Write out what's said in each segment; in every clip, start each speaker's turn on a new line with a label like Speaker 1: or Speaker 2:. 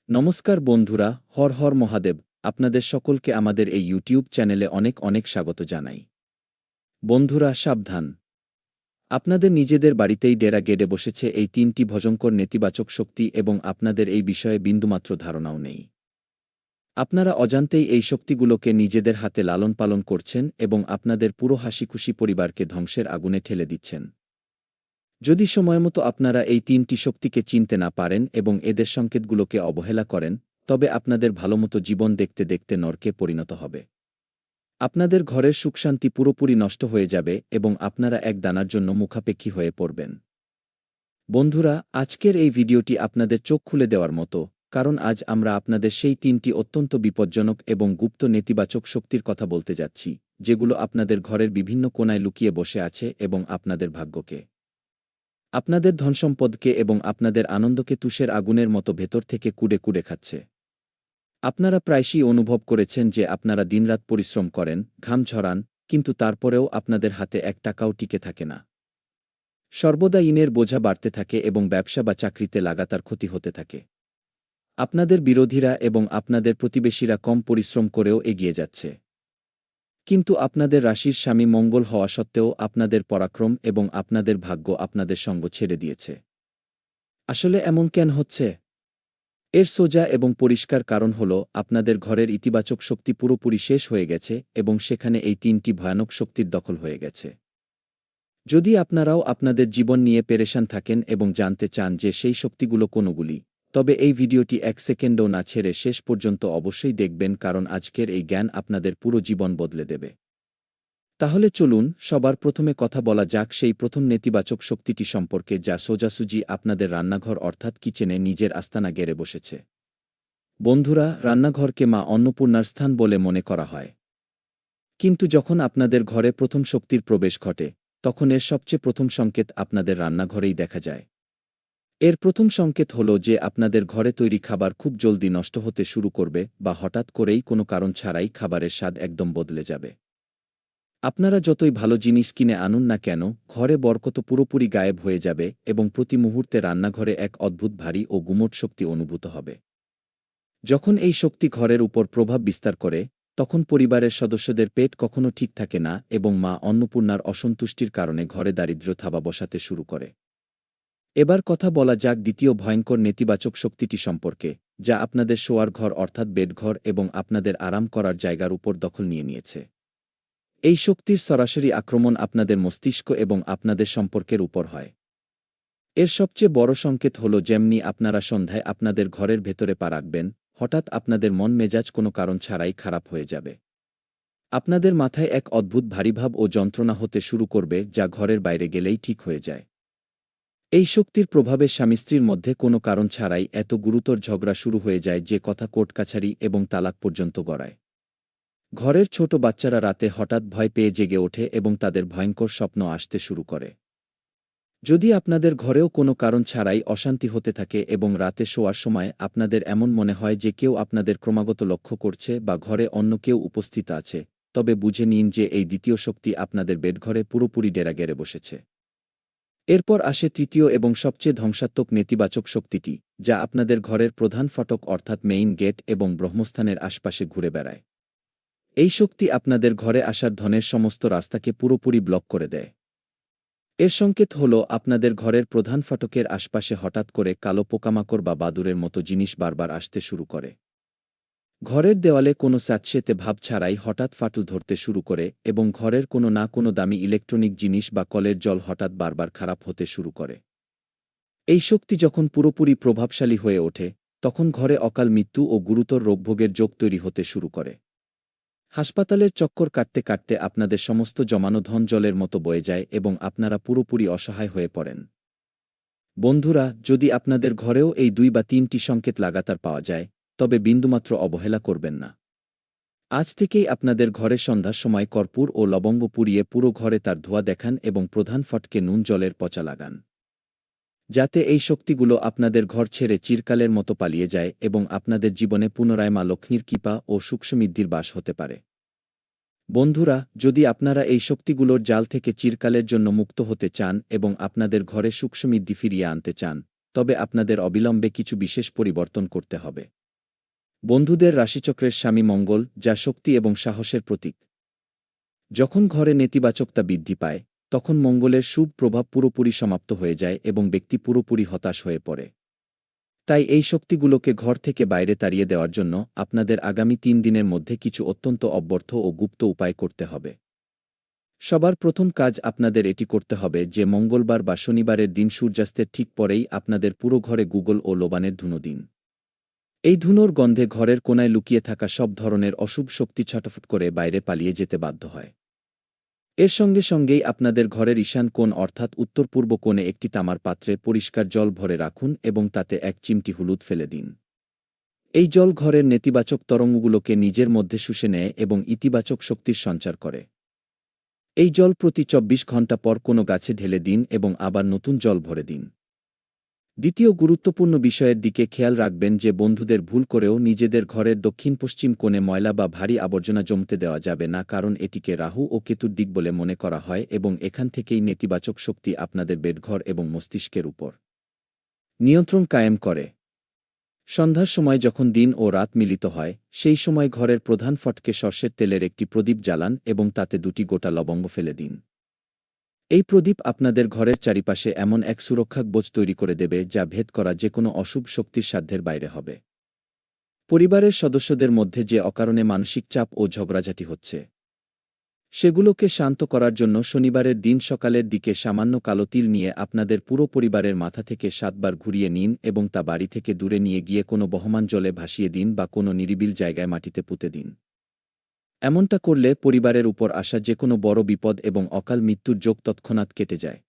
Speaker 1: নমস্কার বন্ধুরা, হর হর মহাদেব। আপনাদের সকলকে আমাদের এই ইউটিউব চ্যানেলে অনেক অনেক স্বাগত জানাই। বন্ধুরা সাবধান, আপনাদের নিজেদের বাড়িতেই ডেরা গেড়ে বসেছে এই তিনটি ভয়ঙ্কর নেতিবাচক শক্তি এবং আপনাদের এই বিষয়ে বিন্দুমাত্র ধারণাও নেই। আপনারা অজান্তেই এই শক্তিগুলোকে নিজেদের হাতে লালন পালন করছেন এবং আপনাদের পুরো হাসিখুশি পরিবারকে ধ্বংসের আগুনে ঠেলে দিচ্ছেন। যদি সময়মতো আপনারা এই তিনটি শক্তিকে চিনতে না পারেন এবং এদের সংকেতগুলোকে অবহেলা করেন, তবে আপনাদের ভালোমতো জীবন দেখতে দেখতে নরকে পরিণত হবে। আপনাদের ঘরের সুখশান্তি পুরোপুরি নষ্ট হয়ে যাবে এবং আপনারা এক দানার জন্য মুখাপেক্ষী হয়ে পড়বেন। বন্ধুরা, আজকের এই ভিডিওটি আপনাদের চোখ খুলে দেওয়ার মতো, কারণ আজ আমরা আপনাদের সেই তিনটি অত্যন্ত বিপজ্জনক এবং গুপ্ত নেতিবাচক শক্তির কথা বলতে যাচ্ছি, যেগুলো আপনাদের ঘরের বিভিন্ন কোণায় লুকিয়ে বসে আছে এবং আপনাদের ভাগ্যকে, আপনাদের ধনসম্পদকে এবং আপনাদের আনন্দকে তুষের আগুনের মতো ভেতর থেকে কুড়ে কুড়ে খাচ্ছে। আপনারা প্রায়শই অনুভব করেছেন যে আপনারা দিনরাত পরিশ্রম করেন, ঘাম ঝরান, কিন্তু তারপরেও আপনাদের হাতে এক টাকাও টিকে থাকে না। সর্বদা ঋণের বোঝা বাড়তে থাকে এবং ব্যবসা বা চাকরিতে লাগাতার ক্ষতি হতে থাকে। আপনাদের বিরোধীরা এবং আপনাদের প্রতিবেশীরা কম পরিশ্রম করেও এগিয়ে যাচ্ছে, কিন্তু আপনাদের রাশির স্বামী মঙ্গল হওয়া সত্ত্বেও আপনাদের পরাক্রম এবং আপনাদের ভাগ্য আপনাদের সঙ্গ ছেড়ে দিয়েছে। আসলে এমন কেন হচ্ছে? এর সোজা এবং পরিষ্কার কারণ হল আপনাদের ঘরের ইতিবাচক শক্তি পুরোপুরি শেষ হয়ে গেছে এবং সেখানে এই তিনটি ভয়ানক শক্তির দখল হয়ে গেছে। যদি আপনারাও আপনাদের জীবন নিয়ে পেরেশান থাকেন এবং জানতে চান যে সেই শক্তিগুলো কোনগুলি, তবে এই ভিডিওটি এক সেকেন্ডও না ছেড়ে শেষ পর্যন্ত অবশ্যই দেখবেন, কারণ আজকের এই জ্ঞান আপনাদের পুরো জীবন বদলে দেবে। তাহলে চলুন সবার প্রথমে কথা বলা যাক সেই প্রথম নেতিবাচক শক্তিটি সম্পর্কে, যা সোজাসুজি আপনাদের রান্নাঘর অর্থাৎ কিচেনে নিজের আস্তানা গেড়ে বসেছে। বন্ধুরা, রান্নাঘরকে মা অন্নপূর্ণার স্থান বলে মনে করা হয়। কিন্তু যখন আপনাদের ঘরে প্রথম শক্তির প্রবেশ ঘটে, তখন এর সবচেয়ে প্রথম সংকেত আপনাদের রান্নাঘরেই দেখা যায়। এর প্রথম সংকেত হল যে আপনাদের ঘরে তৈরি খাবার খুব জলদি নষ্ট হতে শুরু করবে, বা হঠাৎ করেই কোনো কারণ ছাড়াই খাবারের স্বাদ একদম বদলে যাবে। আপনারা যতই ভালো জিনিস কিনে আনুন না কেন, ঘরে বরকত পুরোপুরি গায়েব হয়ে যাবে এবং প্রতি মুহূর্তে রান্নাঘরে এক অদ্ভুত ভারী ও গুমোট শক্তি অনুভূত হবে। যখন এই শক্তি ঘরের উপর প্রভাব বিস্তার করে, তখন পরিবারের সদস্যদের পেট কখনো ঠিক থাকে না এবং মা অন্নপূর্ণার অসন্তুষ্টির কারণে ঘরে দারিদ্র্য থাবা বসাতে শুরু করে। এবার কথা বলা যাক দ্বিতীয় ভয়ঙ্কর নেতিবাচক শক্তিটি সম্পর্কে, যা আপনাদের শোয়ার ঘর অর্থাৎ বেডঘর এবং আপনাদের আরাম করার জায়গার উপর দখল নিয়ে নিয়েছে। এই শক্তির সরাসরি আক্রমণ আপনাদের মস্তিষ্ক এবং আপনাদের সম্পর্কের উপর হয়। এর সবচেয়ে বড় সংকেত হল, যেমনি আপনারা সন্ধ্যায় আপনাদের ঘরের ভেতরে পা রাখবেন, হঠাৎ আপনাদের মন মেজাজ কোনো কারণ ছাড়াই খারাপ হয়ে যাবে। আপনাদের মাথায় এক অদ্ভুত ভারীভাব ও যন্ত্রণা হতে শুরু করবে, যা ঘরের বাইরে গেলেই ঠিক হয়ে যায়। এই শক্তির প্রভাবে স্বামী স্ত্রীর মধ্যে কোনো কারণ ছাড়াই এত গুরুতর ঝগড়া শুরু হয়ে যায় যে কথা কোর্ট কাছারি এবং তালাক পর্যন্ত গড়ায়। ঘরের ছোট বাচ্চারা রাতে হঠাৎ ভয় পেয়ে জেগে ওঠে এবং তাদের ভয়ঙ্কর স্বপ্ন আসতে শুরু করে। যদি আপনাদের ঘরেও কোনো কারণ ছাড়াই অশান্তি হতে থাকে এবং রাতে শোয়ার সময় আপনাদের এমন মনে হয় যে কেউ আপনাদের ক্রমাগত লক্ষ্য করছে বা ঘরে অন্য কেউ উপস্থিত আছে, তবে বুঝে নিন যে এই দ্বিতীয় শক্তি আপনাদের বেডঘরে পুরোপুরি ডেরা গেড়ে বসেছে। এরপর আসে তৃতীয় এবং সবচেয়ে ধ্বংসাত্মক নেতিবাচক শক্তিটি, যা আপনাদের ঘরের প্রধান ফটক অর্থাৎ মেইন গেট এবং ব্রহ্মস্থানের আশপাশে ঘুরে বেড়ায়। এই শক্তি আপনাদের ঘরে আসার ধনের সমস্ত রাস্তাকে পুরোপুরি ব্লক করে দেয়। এর সংকেত হল আপনাদের ঘরের প্রধান ফটকের আশপাশে হঠাৎ করে কালো পোকামাকড় বা বাদুড়ের মতো জিনিস বারবার আসতে শুরু করে। ঘরের দেওয়ালে কোনো স্যাঁতসেঁতে ভাব ছাড়াই হঠাৎ ফাটল ধরতে শুরু করে এবং ঘরের কোনো না কোনো দামি ইলেকট্রনিক জিনিস বা কলের জল হঠাৎ বারবার খারাপ হতে শুরু করে। এই শক্তি যখন পুরোপুরি প্রভাবশালী হয়ে ওঠে, তখন ঘরে অকাল মৃত্যু ও গুরুতর রোগভোগের যোগ তৈরি হতে শুরু করে। হাসপাতালের চক্কর কাটতে কাটতে আপনাদের সমস্ত জমানো ধন জলের মতো বয়ে যায় এবং আপনারা পুরোপুরি অসহায় হয়ে পড়েন। বন্ধুরা, যদি আপনাদের ঘরেও এই 2 বা 3টি সংকেত লাগাতার পাওয়া যায়, তবে বিন্দুমাত্র অবহেলা করবেন না। আজ থেকেই আপনাদের ঘরে সন্ধ্যার সময় কর্পূর ও লবঙ্গ পুড়িয়ে পুরো ঘরে তার ধোঁয়া দেখান এবং প্রধান ফটকে নুন জলের পচা লাগান, যাতে এই শক্তিগুলো আপনাদের ঘর ছেড়ে চিরকালের মতো পালিয়ে যায় এবং আপনাদের জীবনে পুনরায় মা লক্ষ্মীর কৃপা ও সুখসমৃদ্ধির বাস হতে পারে। বন্ধুরা, যদি আপনারা এই শক্তিগুলোর জাল থেকে চিরকালের জন্য মুক্ত হতে চান এবং আপনাদের ঘরে সুখসমৃদ্ধি ফিরিয়ে আনতে চান, তবে আপনাদের অবিলম্বে কিছু বিশেষ পরিবর্তন করতে হবে। বন্ধুদের রাশিচক্রের স্বামী মঙ্গল, যা শক্তি এবং সাহসের প্রতীক। যখন ঘরে নেতিবাচকতা বৃদ্ধি পায়, তখন মঙ্গলের শুভ প্রভাব পুরোপুরি সমাপ্ত হয়ে যায় এবং ব্যক্তি পুরোপুরি হতাশ হয়ে পড়ে। তাই এই শক্তিগুলোকে ঘর থেকে বাইরে তাড়িয়ে দেওয়ার জন্য আপনাদের আগামী ৩ দিনের মধ্যে কিছু অত্যন্ত অব্যর্থ ও গুপ্ত উপায় করতে হবে। সবার প্রথম কাজ আপনাদের এটি করতে হবে যে মঙ্গলবার বা শনিবারের দিন সূর্যাস্তের ঠিক পরেই আপনাদের পুরো ঘরে গুগল ও লোবানের ধুনো দিন। এই ধুনোর গন্ধে ঘরের কোনায় লুকিয়ে থাকা সব ধরনের অশুভ শক্তি ছটফট করে বাইরে পালিয়ে যেতে বাধ্য হয়। এর সঙ্গে সঙ্গেই আপনাদের ঘরের ঈশান কোণ অর্থাৎ উত্তর পূর্ব কোণে একটি তামার পাত্রে পরিষ্কার জল ভরে রাখুন এবং তাতে ১ চিমটি হলুদ ফেলে দিন। এই জল ঘরের নেতিবাচক তরঙ্গগুলোকে নিজের মধ্যে শুষে নেয় এবং ইতিবাচক শক্তির সঞ্চার করে। এই জল প্রতি ২৪ ঘণ্টা পর কোনো গাছে ঢেলে দিন এবং আবার নতুন জল ভরে দিন। দ্বিতীয় গুরুত্বপূর্ণ বিষয়ের দিকে খেয়াল রাখবেন যে বন্ধুদের ভুল করেও নিজেদের ঘরের দক্ষিণ-পশ্চিম কোণে ময়লা বা ভারী আবর্জনা জমতে দেওয়া যাবে না, কারণ এটিকে রাহু ও কেতুর দিক বলে মনে করা হয় এবং এখান থেকেই নেতিবাচক শক্তি আপনাদের বেডঘর এবং মস্তিষ্কের উপর নিয়ন্ত্রণ কায়েম করে। সন্ধ্যার সময় যখন দিন ও রাত মিলিত হয়, সেই সময় ঘরের প্রধান ফটকে সর্ষের তেলের একটি প্রদীপ জ্বালান এবং তাতে ২টি গোটা লবঙ্গ ফেলে দিন। এই প্রদীপ আপনাদের ঘরের চারিপাশে এমন এক সুরক্ষা কবচ তৈরি করে দেবে যা ভেদ করা যে কোনো অশুভ শক্তির সাধ্যের বাইরে হবে। পরিবারের সদস্যদের মধ্যে যে অকারণে মানসিক চাপ ও ঝগড়াঝাটি হচ্ছে, সেগুলোকে শান্ত করার জন্য শনিবারের দিন সকালের দিকে সামান্য কালো তিল নিয়ে আপনাদের পুরো পরিবারের মাথা থেকে ৭ বার ঘুরিয়ে নিন এবং তা বাড়ি থেকে দূরে নিয়ে গিয়ে কোনো বহমান জলে ভাসিয়ে দিন বা কোনো নিরিবিল জায়গায় মাটিতে পুঁতে দিন। এমনটা করলে পরিবারের উপর আসা যে কোনো বড় বিপদ এবং অকাল মৃত্যুর যোগ তৎক্ষণাৎ কেটে যায়।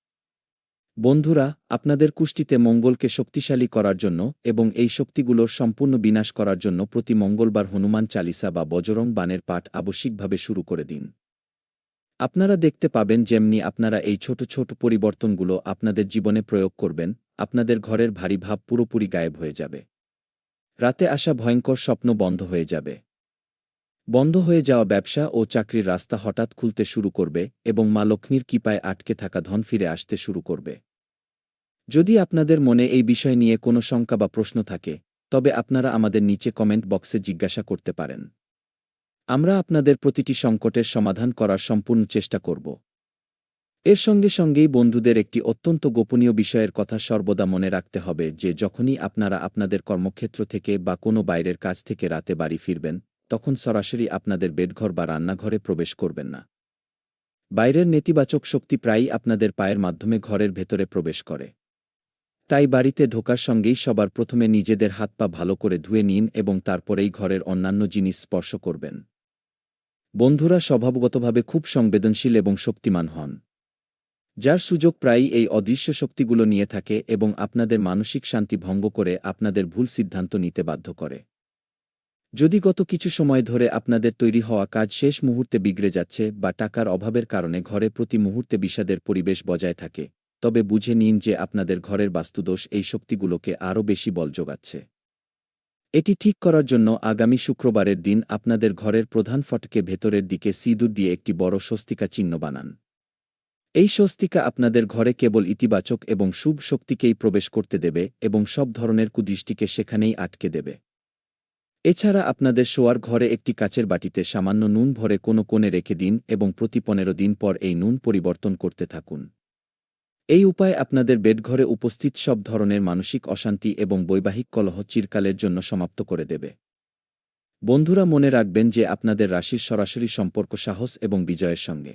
Speaker 1: বন্ধুরা, আপনাদের কুষ্টিতে মঙ্গলকে শক্তিশালী করার জন্য এবং এই শক্তিগুলোর সম্পূর্ণ বিনাশ করার জন্য প্রতি মঙ্গলবার হনুমান চালিসা বা বজরং বাণের পাঠ আবশ্যিকভাবে শুরু করে দিন। আপনারা দেখতে পাবেন যেমনি আপনারা এই ছোট ছোট পরিবর্তনগুলো আপনাদের জীবনে প্রয়োগ করবেন, আপনাদের ঘরের ভারী ভাব পুরোপুরি গায়েব হয়ে যাবে। রাতে আসা ভয়ঙ্কর স্বপ্ন বন্ধ হয়ে যাবে। বন্ধ হয়ে যাওয়া ব্যবসা ও চাকরির রাস্তা হঠাৎ খুলতে শুরু করবে এবং মা লক্ষ্মীর কৃপায় আটকে থাকা ধন ফিরে আসতে শুরু করবে। যদি আপনাদের মনে এই বিষয় নিয়ে কোনো শঙ্কা বা প্রশ্ন থাকে, তবে আপনারা আমাদের নিচে কমেন্ট বক্সে জিজ্ঞাসা করতে পারেন। আমরা আপনাদের প্রতিটি সংকটের সমাধান করার সম্পূর্ণ চেষ্টা করব। এর সঙ্গে সঙ্গেই বন্ধুদের একটি অত্যন্ত গোপনীয় বিষয়ের কথা সর্বদা মনে রাখতে হবে যে যখনই আপনারা আপনাদের কর্মক্ষেত্র থেকে বা কোনো বাইরের কাজ থেকে রাতে বাড়ি ফিরবেন, তখন সরাসরি আপনাদের বেডঘর বা রান্নাঘরে প্রবেশ করবেন না। বাইরের নেতিবাচক শক্তি প্রায়ই আপনাদের পায়ের মাধ্যমে ঘরের ভেতরে প্রবেশ করে। তাই বাড়িতে ঢোকার সঙ্গেই সবার প্রথমে নিজেদের হাত পা ভালো করে ধুয়ে নিন এবং তারপরেই ঘরের অন্যান্য জিনিস স্পর্শ করবেন। বন্ধুরা স্বভাবগতভাবে খুব সংবেদনশীল এবং শক্তিমান হন, যার সুযোগ প্রায়ই এই অদৃশ্য শক্তিগুলো নিয়ে থাকে এবং আপনাদের মানসিক শান্তি ভঙ্গ করে আপনাদের ভুল সিদ্ধান্ত নিতে বাধ্য করে। যদি গত কিছু সময় ধরে আপনাদের তৈরি হওয়া কাজ শেষ মুহূর্তে বিগড়ে যাচ্ছে বা টাকার অভাবের কারণে ঘরে প্রতি মুহূর্তে বিষাদের পরিবেশ বজায় থাকে, তবে বুঝে নিন যে আপনাদের ঘরের বাস্তুদোষ এই শক্তিগুলোকে আরও বেশি বল যোগাচ্ছে। এটি ঠিক করার জন্য আগামী শুক্রবারের দিন আপনাদের ঘরের প্রধান ফটকে ভেতরের দিকে সিঁদুর দিয়ে একটি বড় স্বস্তিকা চিহ্ন বানান। এই স্বস্তিকা আপনাদের ঘরে কেবল ইতিবাচক এবং শুভ শক্তিকেই প্রবেশ করতে দেবে এবং সব ধরনের কুদৃষ্টিকে সেখানেই আটকে দেবে। এছাড়া আপনাদের শোয়ার ঘরে একটি কাচের বাটিতে সামান্য নুন ভরে কোনো কোণে রেখে দিন এবং প্রতি ১৫ দিন পর এই নুন পরিবর্তন করতে থাকুন। এই উপায় আপনাদের বেডঘরে উপস্থিত সব ধরনের মানসিক অশান্তি এবং বৈবাহিক কলহ চিরকালের জন্য সমাপ্ত করে দেবে। বন্ধুরা, মনে রাখবেন যে আপনাদের রাশির সরাসরি সম্পর্ক সাহস এবং বিজয়ের সঙ্গে।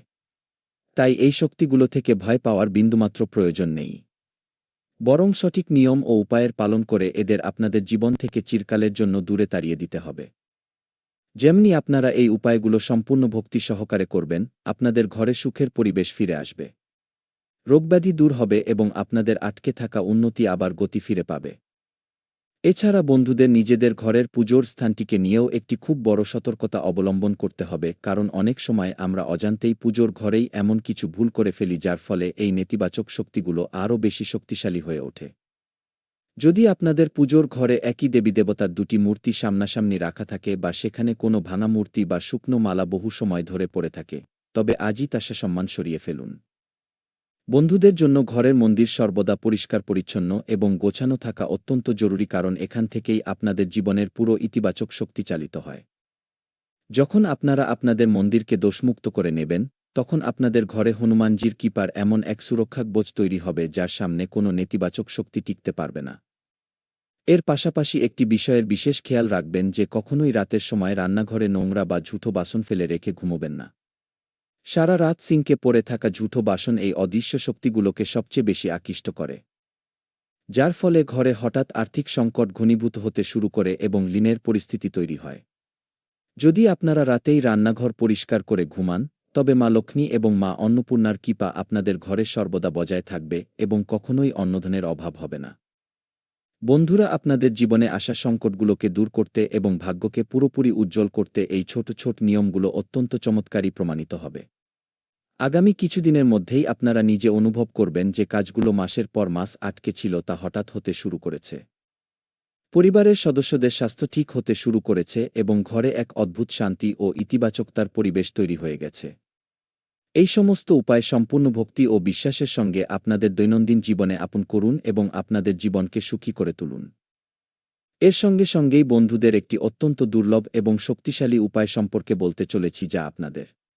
Speaker 1: তাই এই শক্তিগুলো থেকে ভয় পাওয়ার বিন্দুমাত্র প্রয়োজন নেই। বরং সঠিক নিয়ম ও উপায়ের পালন করে এদের আপনাদের জীবন থেকে চিরকালের জন্য দূরে তাড়িয়ে দিতে হবে। যেমনি আপনারা এই উপায়গুলো সম্পূর্ণ ভক্তি সহকারে করবেন, আপনাদের ঘরে সুখের পরিবেশ ফিরে আসবে, রোগব্যাধি দূর হবে এবং আপনাদের আটকে থাকা উন্নতি আবার গতি ফিরে পাবে। এছাড়া বন্ধুদের নিজেদের ঘরের পুজোর স্থানটিকে নিয়েও একটি খুব বড় সতর্কতা অবলম্বন করতে হবে, কারণ অনেক সময় আমরা অজান্তেই পুজোর ঘরেই এমন কিছু ভুল করে ফেলি যার ফলে এই নেতিবাচক শক্তিগুলো আরও বেশি শক্তিশালী হয়ে ওঠে। যদি আপনাদের পুজোর ঘরে একই দেবীদেবতার ২টি মূর্তি সামনাসামনি রাখা থাকে বা সেখানে কোনো ভাঙা মূর্তি বা শুকনো মালা বহু সময় ধরে পড়ে থাকে, তবে আজই তা সম্মান সরিয়ে ফেলুন। বন্ধুদের জন্য ঘরের মন্দির সর্বদা পরিষ্কার পরিচ্ছন্ন এবং গোছানো থাকা অত্যন্ত জরুরি, কারণ এখান থেকেই আপনাদের জীবনের পুরো ইতিবাচক শক্তি চালিত হয়। যখন আপনারা আপনাদের মন্দিরকে দোষমুক্ত করে নেবেন, তখন আপনাদের ঘরে হনুমানজির কৃপার এমন এক সুরক্ষাকবচ তৈরি হবে যার সামনে কোনো নেতিবাচক শক্তি টিকতে পারবে না। এর পাশাপাশি একটি বিষয়ের বিশেষ খেয়াল রাখবেন যে কখনোই রাতের সময় রান্নাঘরে নোংরা বা ঝুঁটো বাসন ফেলে রেখে ঘুমোবেন না। সারা রাত সিঙ্কে পড়ে থাকা ঝুঁটো বাসন এই অদৃশ্য শক্তিগুলোকে সবচেয়ে বেশি আকৃষ্ট করে, যার ফলে ঘরে হঠাৎ আর্থিক সংকট ঘনীভূত হতে শুরু করে এবং ঋণের পরিস্থিতি তৈরি হয়। যদি আপনারা রাতেই রান্নাঘর পরিষ্কার করে ঘুমান, তবে মা লক্ষ্মী এবং মা অন্নপূর্ণার কৃপা আপনাদের ঘরে সর্বদা বজায় থাকবে এবং কখনোই অন্নধনের অভাব হবে না। বন্ধুরা, আপনাদের জীবনে আসা সংকটগুলোকে দূর করতে এবং ভাগ্যকে পুরোপুরি উজ্জ্বল করতে এই ছোট ছোট নিয়মগুলো অত্যন্ত চমৎকারী প্রমাণিত হবে। আগামী কিছুদিনের মধ্যেই আপনারা নিজে অনুভব করবেন যে কাজগুলো মাসের পর মাস আটকে ছিল তা হঠাৎ হতে শুরু করেছে। পরিবারের সদস্যদের স্বাস্থ্য ঠিক হতে শুরু করেছে এবং ঘরে এক অদ্ভুত শান্তি ও ইতিবাচকতার পরিবেশ তৈরি হয়ে গেছে। এই সমস্ত উপায় সম্পূর্ণ ভক্তি ও বিশ্বাসের সঙ্গে আপনাদের দৈনন্দিন জীবনে আপন করুন এবং আপনাদের জীবনকে সুখী করে তুলুন। এর সঙ্গে সঙ্গেই বন্ধুদের একটি অত্যন্ত দুর্লভ এবং শক্তিশালী উপায় সম্পর্কে বলতে চলেছি, যা আপনাদের